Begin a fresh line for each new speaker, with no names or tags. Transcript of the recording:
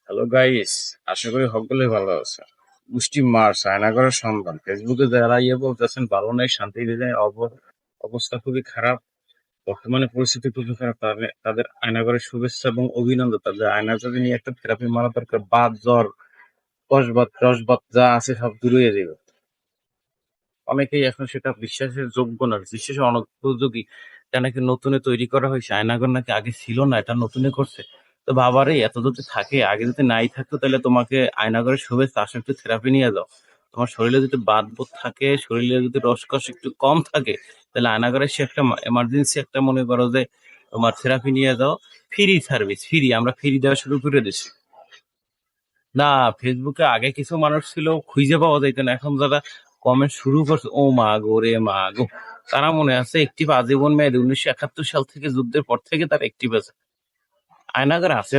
Hello guys, আশা করি সকলেই ভালো আছে। মুষ্টি মার সায়নাগরের সন্ধান ফেসবুকে যারা বলতেছেন ভালো নেই, শান্তি নেই, অবস্থা খুবই খারাপ। বর্তমানে পরিস্থিতি খুবই খারাপ। তাদের আয়নাগরের শুভেচ্ছা এবং অভিনন্দন। তাদের আয়নাগরে নিয়ে একটা থেরাপি মারা দরকার। বাত জ্বর কসবাত টসবাত যা আছে সব দূর হয়ে যাবে। অনেকেই এখন সেটা বিশ্বাসের যোগ্য না, বিশ্বাসের অনুপযোগী। এটা নাকি নতুনে তৈরি করা হয়েছে, আয়নাগর নাকি আগে ছিল না, এটা নতুনে করছে। তো বাবারে, এত যদি থাকে, আগে যদি নাই থাকতো, তাহলে তোমাকে আয়নাগরের শুভেচ্ছা আসে, একটু থেরাপি নিয়ে যাও। তোমার শরীরে যদি বাত বোধ থাকে, শরীরে যদি রসকস একটু কম থাকে, তাহলে আয়নাগরে সে একটা এমার্জেন্সি একটা মনে করো যে তোমার থেরাপি নিয়ে যাও। ফ্রি সার্ভিস, ফ্রি, আমরা ফ্রি দেওয়া শুরু করে দিছি। না, ফেসবুকে আগে কিছু মানুষ ছিল খুঁজে পাওয়া যাইত না, এখন যারা কমেন্ট শুরু করছে, ও মা গো রে মা গো, তারা মনে আছে একটিভ আজীবন মেয়াদী 1971 সাল থেকে, যুদ্ধের পর থেকে তার একটিভ আছে। আয়নাগর আছে।